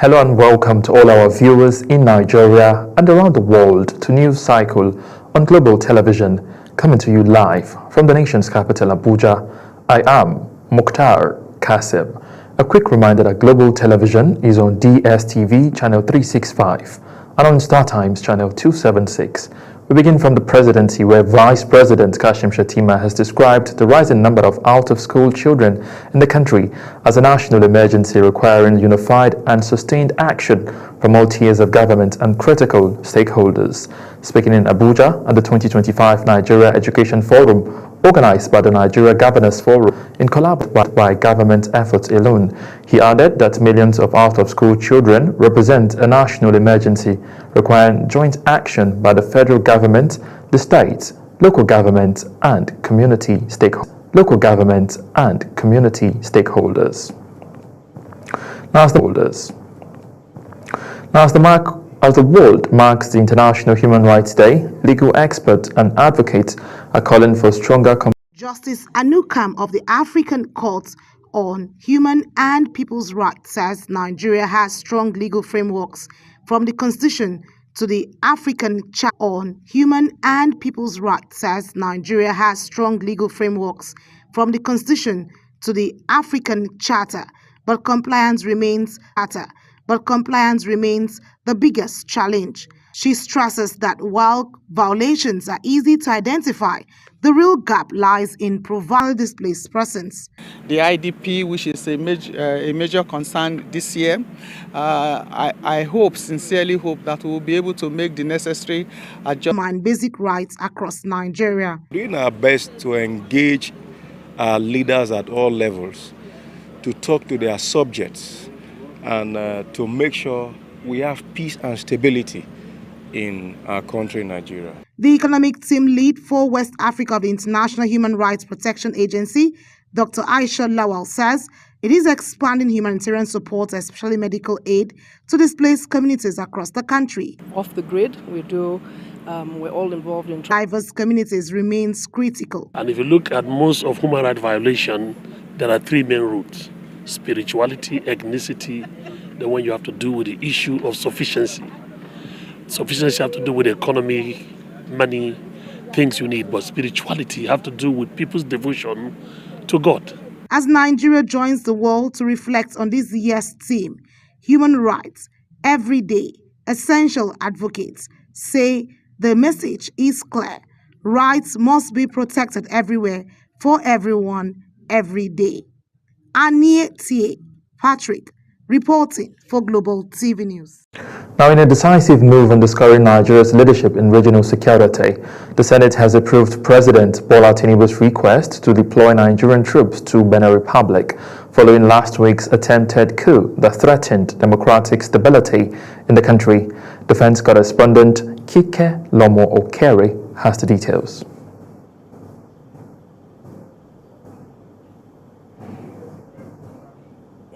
Hello and welcome to all our viewers in Nigeria and around the world to News Cycle on Global Television, coming to you live from the nation's capital, Abuja. I am Mukhtar Kassim. A quick reminder that Global Television is on DSTV channel 365 and on Star Times channel 276. We begin from the presidency, where Vice President Kashim Shettima has described the rising number of out-of-school children in the country as a national emergency requiring unified and sustained action from all tiers of government and critical stakeholders. Speaking in Abuja at the 2025 Nigeria Education Forum, organized by the Nigeria Governors Forum in collaboration by government efforts alone, he added that millions of out-of-school children represent a national emergency requiring joint action by the federal government, the states, local government, and community stakeholders. As the world marks the International Human Rights Day, legal experts and advocates are calling for stronger Justice Anukam of the African Court on Human and People's Rights says Nigeria has strong legal frameworks from the Constitution to the African Charter on Human and People's Rights says Nigeria has strong legal frameworks from the Constitution to the African Charter, but compliance remains the biggest challenge. She stresses that while violations are easy to identify, the real gap lies in providing displaced persons. The IDP, which is a major concern this year, I sincerely hope that we will be able to make the necessary adjustments and basic rights across Nigeria. Doing our best to engage our leaders at all levels, to talk to their subjects, and to make sure we have peace and stability in our country, Nigeria. The economic team lead for West Africa of the International Human Rights Protection Agency, Dr. Aisha Lawal, says it is expanding humanitarian support, especially medical aid, to displaced communities across the country. Off the grid, we're all involved in diverse communities remains critical. And if you look at most of human rights violation, there are three main roots: spirituality, ethnicity, the one you have to do with the issue of sufficiency. Sufficiency have to do with economy, money, things you need, but spirituality have to do with people's devotion to God. As Nigeria joins the world to reflect on this year's theme, human rights, every day, essential advocates say the message is clear. Rights must be protected everywhere, for everyone, every day. Anie T. Patrick, reporting for Global TV News. Now, in a decisive move underscoring Nigeria's leadership in regional security, the Senate has approved President Bola Tinubu's request to deploy Nigerian troops to Benin Republic following last week's attempted coup that threatened democratic stability in the country. Defense correspondent Kike Lomo Okere has the details.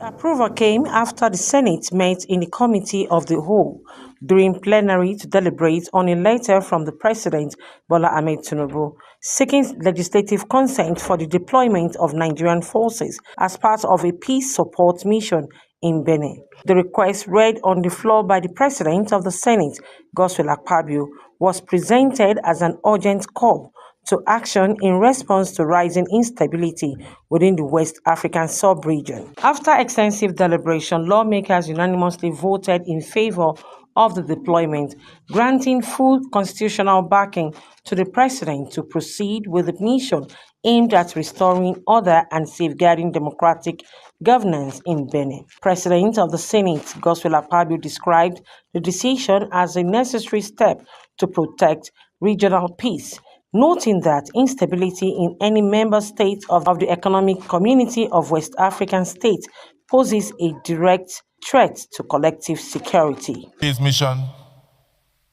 Approval came after the Senate met in the Committee of the Whole during plenary to deliberate on a letter from the President Bola Ahmed Tinubu seeking legislative consent for the deployment of Nigerian forces as part of a peace support mission in Benin. The request, read on the floor by the President of the Senate, Godswill Akpabio, was presented as an urgent call to action in response to rising instability within the West African sub-region. After extensive deliberation, lawmakers unanimously voted in favor of the deployment, granting full constitutional backing to the president to proceed with the mission aimed at restoring order and safeguarding democratic governance in Benin. President of the Senate, Godswill Akpabio, described the decision as a necessary step to protect regional peace, noting that instability in any member state of the Economic Community of West African States poses a direct threat to collective security. Peace mission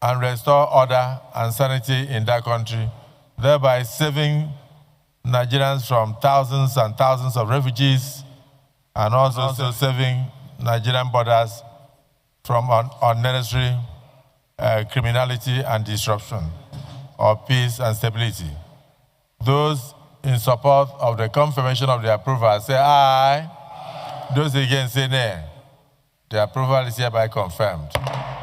and restore order and sanity in that country, thereby saving Nigerians from thousands and thousands of refugees, and also saving Nigerian borders from unnecessary criminality and disruption of peace and stability. Those in support of the confirmation of the approval say aye. Those against say nay. The approval is hereby confirmed.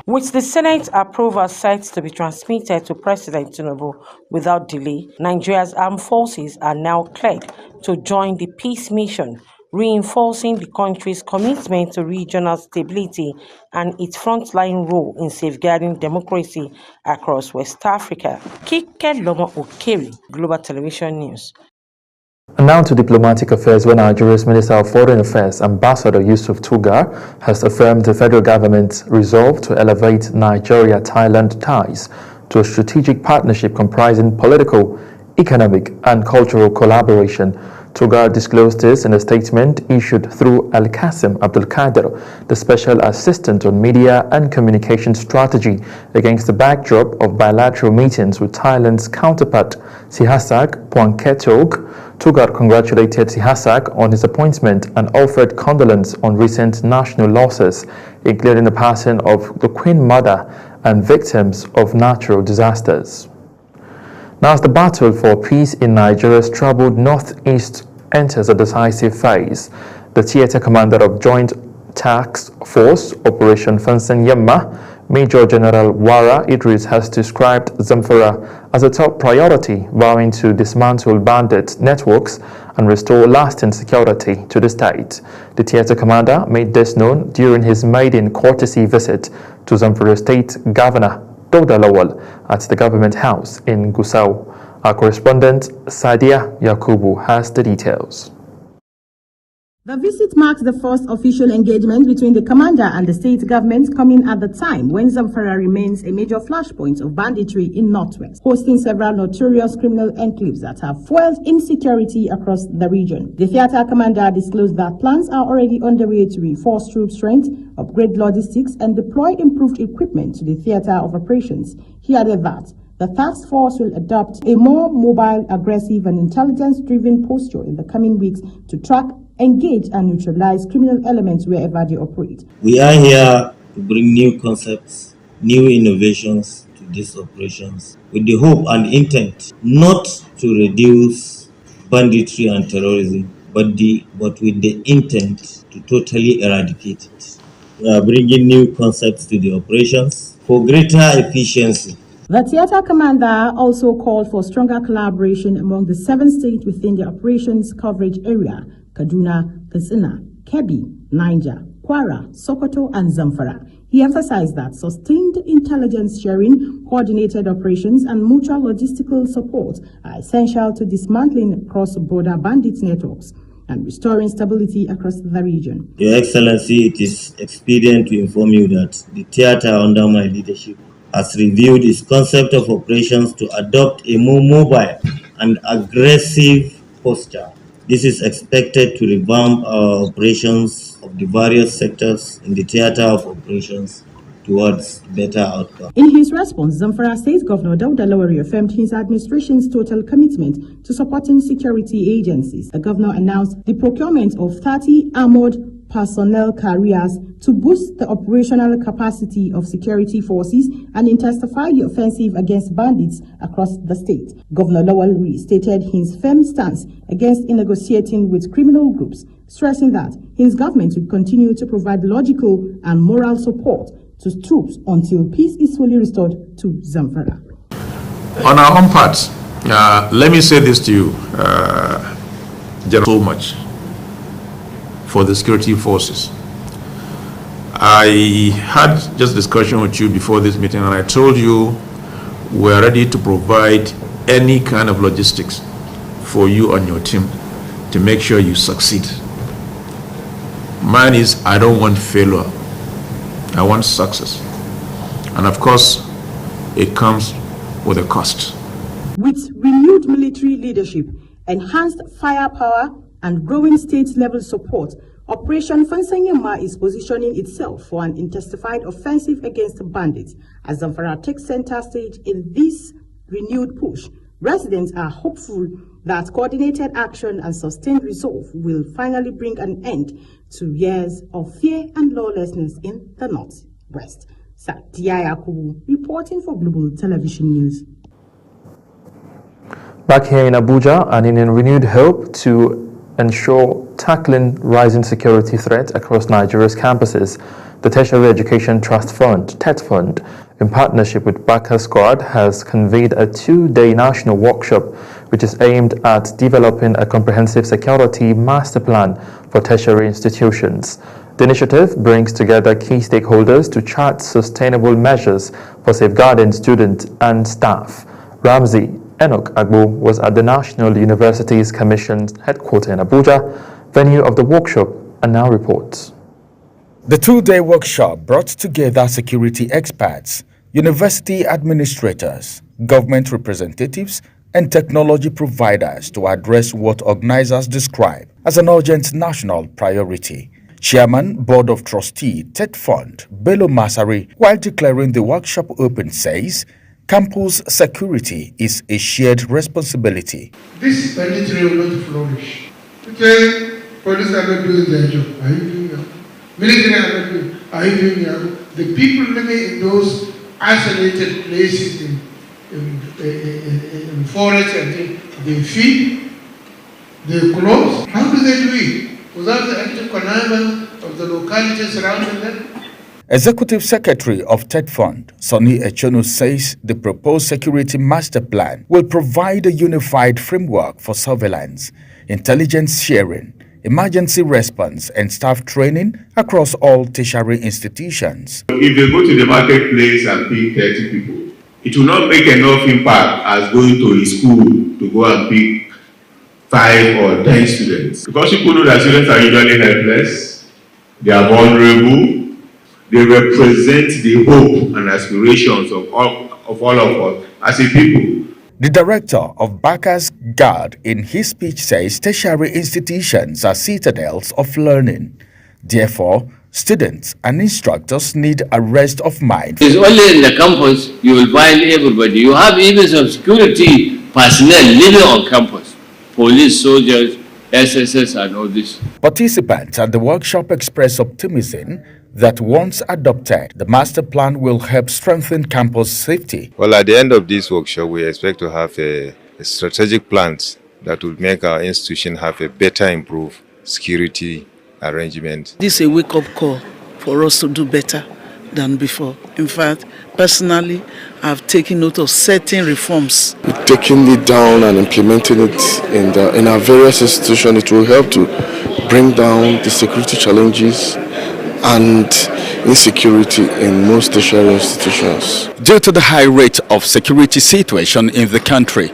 With the Senate approval set to be transmitted to President Tinubu without delay, Nigeria's armed forces are now cleared to join the peace mission, reinforcing the country's commitment to regional stability and its frontline role in safeguarding democracy across West Africa. Kike Lomo Okeri, Global Television News. And now to diplomatic affairs, where Nigeria's Minister of Foreign Affairs, Ambassador Yusuf Tugar, has affirmed the federal government's resolve to elevate Nigeria-Thailand ties to a strategic partnership comprising political, economic, and cultural collaboration. Tugar disclosed this in a statement issued through Al-Qasim Abdul Qadir, the Special Assistant on Media and Communication Strategy, against the backdrop of bilateral meetings with Thailand's counterpart, Sihasak Phuangketkeow. Tugar congratulated Sihasak on his appointment and offered condolence on recent national losses, including the passing of the Queen Mother and victims of natural disasters. Now, as the battle for peace in Nigeria's troubled northeast enters a decisive phase, the theater commander of Joint Task Force Operation Fansan Yamma, Major General Wara Idris, has described Zamfara as a top priority, vowing to dismantle bandit networks and restore lasting security to the state. The theater commander made this known during his maiden courtesy visit to Zamfara State Governor Dauda Lawal at the Government House in Gusau. Our correspondent Sadia Yakubu has the details. The visit marks the first official engagement between the commander and the state government, coming at the time when Zamfara remains a major flashpoint of banditry in Northwest, hosting several notorious criminal enclaves that have fueled insecurity across the region. The theater commander disclosed that plans are already underway to reinforce troop strength, upgrade logistics, and deploy improved equipment to the theater of operations. He added that the task force will adopt a more mobile, aggressive, and intelligence-driven posture in the coming weeks to track, engage, and neutralize criminal elements wherever they operate. We are here to bring new concepts, new innovations to these operations with the hope and intent not to reduce banditry and terrorism, but with the intent to totally eradicate it. We are bringing new concepts to the operations for greater efficiency. The theater commander also called for stronger collaboration among the 7 states within the operations coverage area: Kaduna, Katsina, Kebbi, Niger, Kwara, Sokoto, and Zamfara. He emphasized that sustained intelligence sharing, coordinated operations, and mutual logistical support are essential to dismantling cross-border bandit networks and restoring stability across the region. Your Excellency, it is expedient to inform you that the theater under my leadership has reviewed its concept of operations to adopt a more mobile and aggressive posture. This is expected to revamp our operations of the various sectors in the theater of operations towards better outcome. In his response, Zamfara State Governor Dauda Lawal affirmed his administration's total commitment to supporting security agencies. The governor announced the procurement of 30 armored personnel carriers to boost the operational capacity of security forces and intensify the offensive against bandits across the state. Governor Lawal restated his firm stance against negotiating with criminal groups, stressing that his government will continue to provide logical and moral support to troops until peace is fully restored to Zamfara. On our own part, let me say this to you, so much for the security forces. I had just discussion with you before this meeting, and I told you we're ready to provide any kind of logistics for you and your team to make sure you succeed. Mine is, I don't want failure, I want success. And of course, it comes with a cost. With renewed military leadership, enhanced firepower, and growing state-level support, Operation Fansan Yamma is positioning itself for an intensified offensive against bandits. As Zamfara takes center stage in this renewed push, residents are hopeful that coordinated action and sustained resolve will finally bring an end to years of fear and lawlessness in the Northwest. Sadia Yakubu, reporting for Global Television News. Back here in Abuja, and in renewed hope to ensure tackling rising security threats across Nigeria's campuses, The Tertiary Education Trust Fund, TET-Fund, in partnership with Bacchus Squad, has convened a 2-day national workshop which is aimed at developing a comprehensive security master plan for tertiary institutions. The initiative brings together key stakeholders to chart sustainable measures for safeguarding students and staff. Ramsey Enoch Agbo was at the National Universities Commission's headquarters in Abuja, venue of the workshop, and now reports. The 2-day workshop brought together security experts, university administrators, government representatives, and technology providers to address what organizers describe as an urgent national priority. Chairman, Board of Trustee, TET-Fund, Bello Masari, while declaring the workshop open, says campus security is a shared responsibility. This banditry will not flourish. Okay, police are not doing their job. Are you doing it? Military are not doing it. Are you doing it? The people living in those isolated places in forests and they feed, they clothe. How do they do it? Without the active connivance of the locality surrounding them? Executive Secretary of TET-Fund, Sonny Echono, says the proposed security master plan will provide a unified framework for surveillance, intelligence sharing, emergency response, and staff training across all tertiary institutions. If they go to the marketplace and pick 30 people, it will not make enough impact as going to a school to go and pick 5 or 10 students. Because people know that students are usually helpless, they are vulnerable, they represent the hope and aspirations of all of us as a people. The director of Bacchus Guard in his speech says tertiary institutions are citadels of learning. Therefore, students and instructors need a rest of mind. It's only in the campus you will find everybody. You have even some security personnel living on campus. Police, soldiers, SSS and all this. Participants at the workshop expressed optimism that once adopted, the master plan will help strengthen campus safety. Well, at the end of this workshop, we expect to have a strategic plans that will make our institution have a better improved security arrangement. This is a wake-up call for us to do better than before. In fact, personally, I've taken note of certain reforms. Taking it down and implementing it in our various institutions, it will help to bring down the security challenges and insecurity in most tertiary institutions. Due to the high rate of security situation in the country,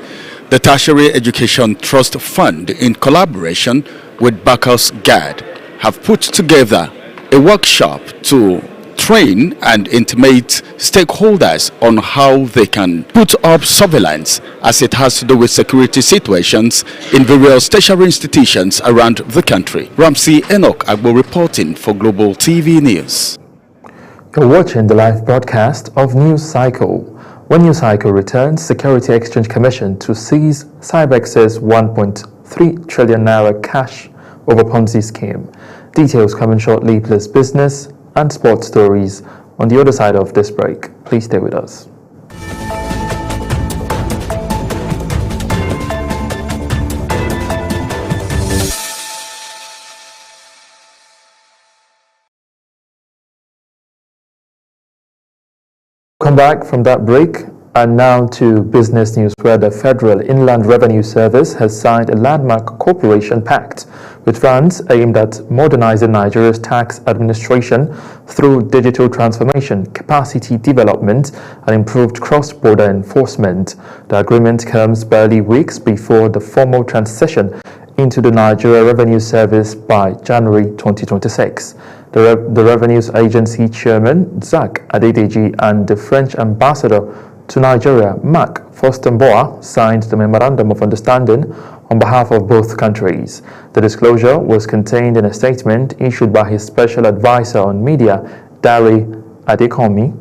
the Tertiary Education Trust Fund, in collaboration with Bacchus Guard, have put together a workshop to train and intimate stakeholders on how they can put up surveillance as it has to do with security situations in various tertiary institutions around the country. Ramsey Enoch Agbo reporting for Global TV News. You're watching the live broadcast of News Cycle. When News Cycle returns, Security Exchange Commission to seize Cybex's 1.3 trillion naira cash over Ponzi scheme. Details coming shortly, plus business and sports stories on the other side of this break. Please stay with us. Welcome back from that break. And now to business news, where the Federal Inland Revenue Service has signed a landmark cooperation pact with France aimed at modernizing Nigeria's tax administration through digital transformation, capacity development, and improved cross-border enforcement. The agreement comes barely weeks before the formal transition into the Nigeria Revenue Service by January 2026. The Revenues Agency Chairman, Zach Adedeji, and the French Ambassador to Nigeria, Mark Fostenboa, signed the Memorandum of Understanding on behalf of both countries. The disclosure was contained in a statement issued by his Special Advisor on Media, Dare Adekomi.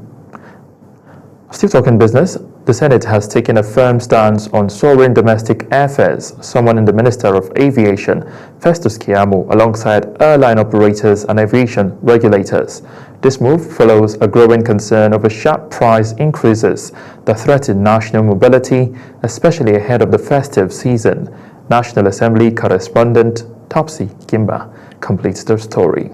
Still talking business, the Senate has taken a firm stance on soaring domestic airfares, summoning the Minister of Aviation, Festus Keyamo, alongside airline operators and aviation regulators. This move follows a growing concern over sharp price increases that threaten national mobility, especially ahead of the festive season. National Assembly correspondent Topsy Kimba completes the story.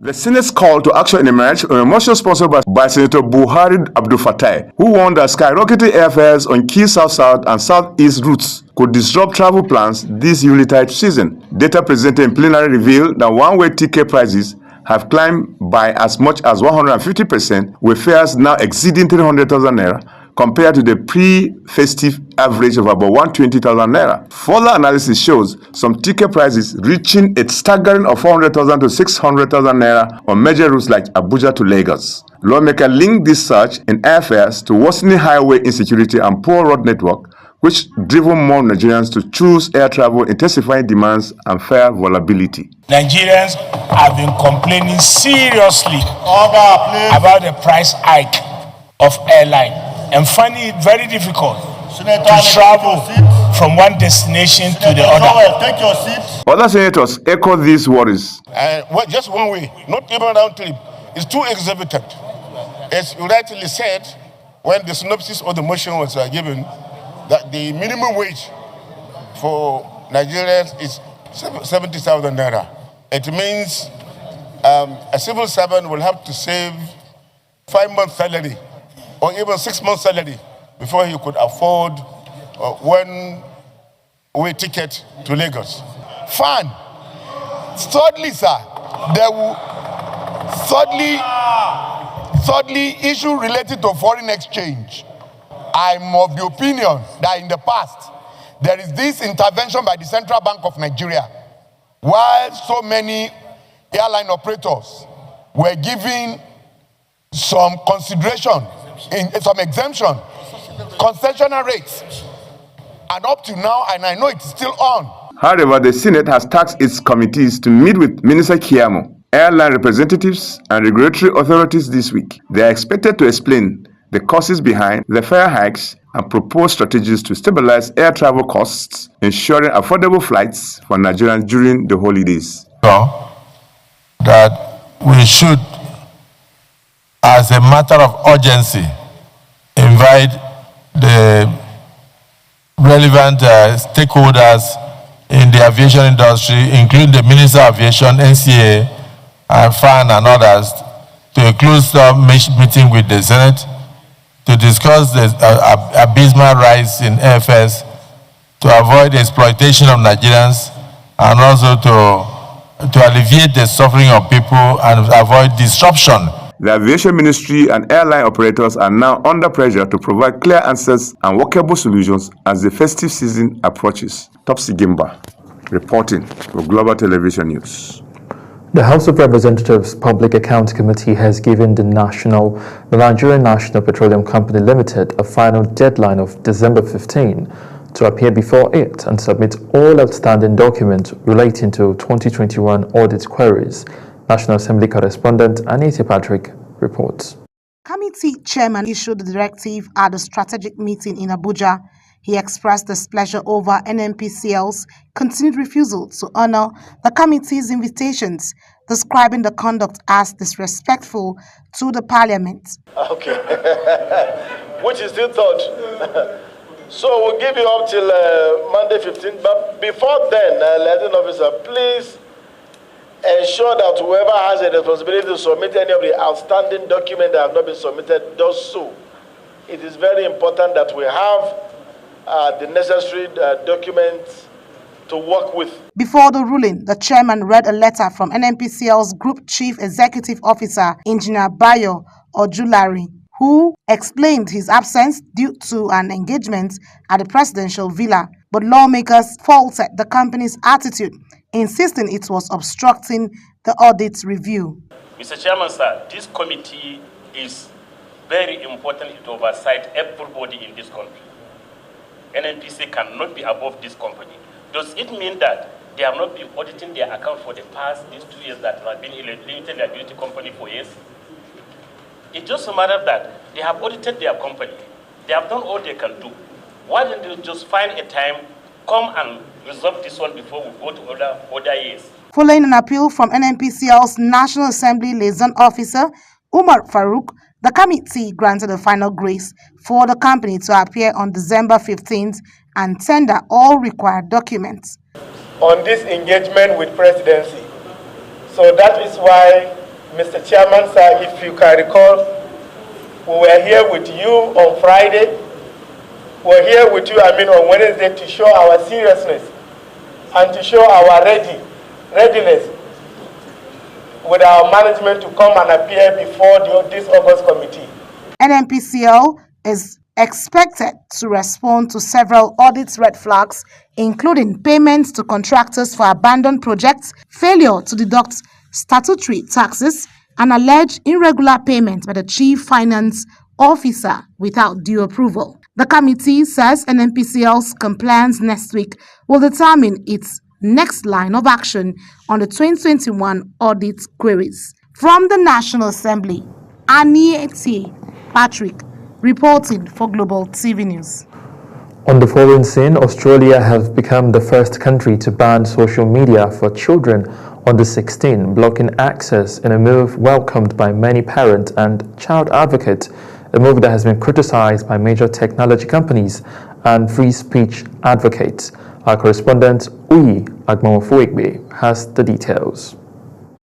The Senate's call to action emerged on a motion sponsored by Senator Buhari Abdul Fattah, who warned that skyrocketing airfares on key South-South and South-East routes could disrupt travel plans this Yuletide season. Data presented in plenary revealed that one-way ticket prices have climbed by as much as 150%, with fares now exceeding 300,000 naira, compared to the pre-festive average of about 120,000 naira. Further analysis shows some ticket prices reaching a staggering of 400,000 to 600,000 naira on major routes like Abuja to Lagos. Lawmakers linked this surge in airfares to worsening highway insecurity and poor road network, which driven more Nigerians to choose air travel, intensifying demands and fare volatility. Nigerians have been complaining seriously about the price hike of airline and finding it very difficult to travel from one destination to the other. Take your seat. Other senators echo these worries. Just one way, not even round trip. It's too exorbitant. As you rightly said, when the synopsis of the motion was given, that the minimum wage for Nigerians is 70,000 naira. It means a civil servant will have to save 5 months' salary or even 6 months' salary before he could afford one-way ticket to Lagos. Fine. Thirdly, sir, there will thirdly issue related to foreign exchange. I'm of the opinion that in the past, there is this intervention by the Central Bank of Nigeria, while so many airline operators were given some consideration, in some exemption, concessional rates. And up to now, and I know it's still on. However, the Senate has tasked its committees to meet with Minister Keyamo, airline representatives, and regulatory authorities this week. They are expected to explain the causes behind the fare hikes and propose strategies to stabilize air travel costs, ensuring affordable flights for Nigerians during the holidays. That we should, as a matter of urgency, invite the relevant stakeholders in the aviation industry, including the Minister of Aviation, NCA, and FAN and others, to a close meeting with the Senate to discuss the abysmal rise in airfares, to avoid exploitation of Nigerians, and also to alleviate the suffering of people and avoid disruption. The Aviation Ministry and airline operators are now under pressure to provide clear answers and workable solutions as the festive season approaches. Topsy Gimba, reporting for Global Television News. The House of Representatives Public Account Committee has given the Nigerian National Petroleum Company Limited a final deadline of December 15 to appear before it and submit all outstanding documents relating to 2021 audit queries. National Assembly correspondent Anita Patrick reports. Committee chairman issued the directive at a strategic meeting in Abuja. He expressed displeasure over NNPCL's continued refusal to honor the committee's invitations, describing the conduct as disrespectful to the parliament. Okay, which is still thought. So we'll give you up till Monday 15th, but before then, liaison officer, please ensure that whoever has a responsibility to submit any of the outstanding documents that have not been submitted does so. It is very important that we have the necessary documents to work with. Before the ruling, the chairman read a letter from NNPCL's Group Chief Executive Officer, Engineer Bayo Ojulari, who explained his absence due to an engagement at the presidential villa. But lawmakers faulted the company's attitude, insisting it was obstructing the audit review. Mr. Chairman, sir, this committee is very important to oversight everybody in this country. NNPC cannot be above this company. Does it mean that they have not been auditing their account for the past these 2 years that have been a limited liability company for years? It's just a matter that they have audited their company. They have done all they can do. Why don't they just find a time, come and resolve this one before we go to other years? Following an appeal from NNPCL's National Assembly Liaison Officer, Umar Farouk, the committee granted a final grace for the company to appear on December 15th and tender all required documents. On this engagement with presidency. So that is why Mr. Chairman, sir, if you can recall, we were here with you on Friday. We're here with you, on Wednesday to show our seriousness and to show our readiness with our management to come and appear before this August committee. NNPCL is expected to respond to several audit red flags, including payments to contractors for abandoned projects, failure to deduct statutory taxes, and alleged irregular payment by the Chief Finance Officer without due approval. The committee says NNPCL's compliance next week will determine its next line of action on the 2021 audit queries. From the National Assembly, Anieti Patrick, reporting for Global TV News. On the foreign scene, Australia has become the first country to ban social media for children under 16, blocking access in a move welcomed by many parents and child advocates, a move that has been criticized by major technology companies and free speech advocates. Our correspondent, Uyi Agmofuegbe, has the details.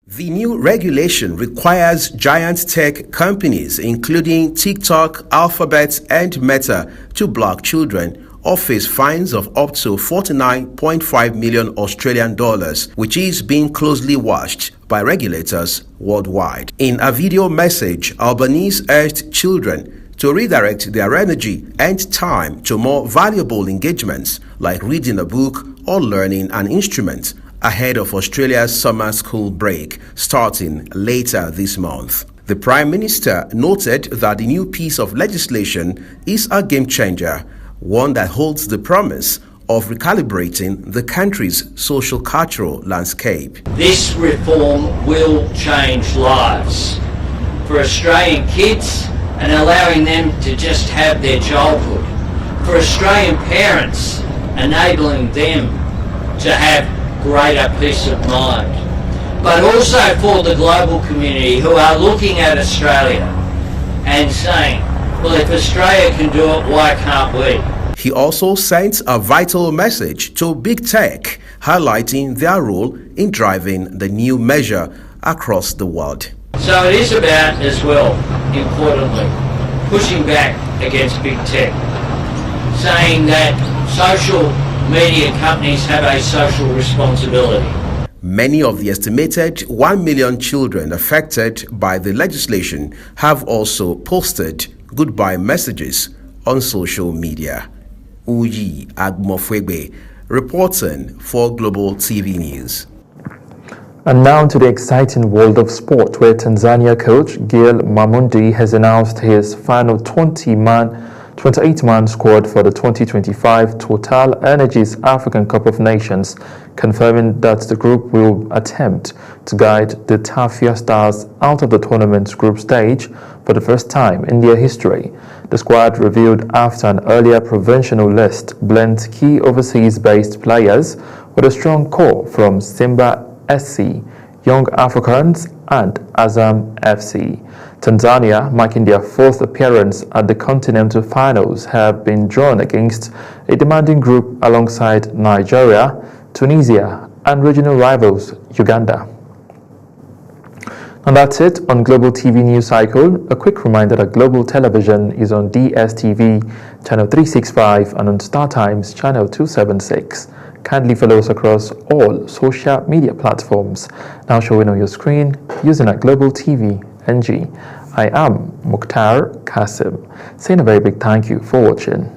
The new regulation requires giant tech companies, including TikTok, Alphabet, and Meta, to block children or face fines of up to 49.5 million Australian dollars, which is being closely watched by regulators worldwide. In a video message, Albanese urged children to redirect their energy and time to more valuable engagements like reading a book or learning an instrument ahead of Australia's summer school break starting later this month. The Prime Minister noted that the new piece of legislation is a game changer, one that holds the promise of recalibrating the country's social-cultural landscape. This reform will change lives for Australian kids and allowing them to just have their childhood. For Australian parents, enabling them to have greater peace of mind. But also for the global community who are looking at Australia and saying, well, if Australia can do it, why can't we? He also sent a vital message to big tech, highlighting their role in driving the new measure across the world. So it is about, as well, importantly, pushing back against big tech, saying that social media companies have a social responsibility. Many of the estimated 1 million children affected by the legislation have also posted goodbye messages on social media. Uyi Agmofuegbe, reporting for Global TV News. And now to the exciting world of sport, where Tanzania coach Gil Mamundi has announced his final 28-man squad for the 2025 Total Energies African Cup of Nations, confirming that the group will attempt to guide the Tafia Stars out of the tournament's group stage for the first time in their history. The squad, revealed after an earlier provincial list, blends key overseas-based players with a strong core from Simba SC, Young Africans and Azam FC. Tanzania, marking their fourth appearance at the Continental Finals, have been drawn against a demanding group alongside Nigeria, Tunisia and regional rivals Uganda. And that's it on Global TV News Cycle. A quick reminder that Global Television is on DSTV channel 365 and on StarTimes channel 276. Kindly follow us across all social media platforms, now showing on your screen using at Global TV NG. I am Mukhtar Kasim, saying a very big thank you for watching.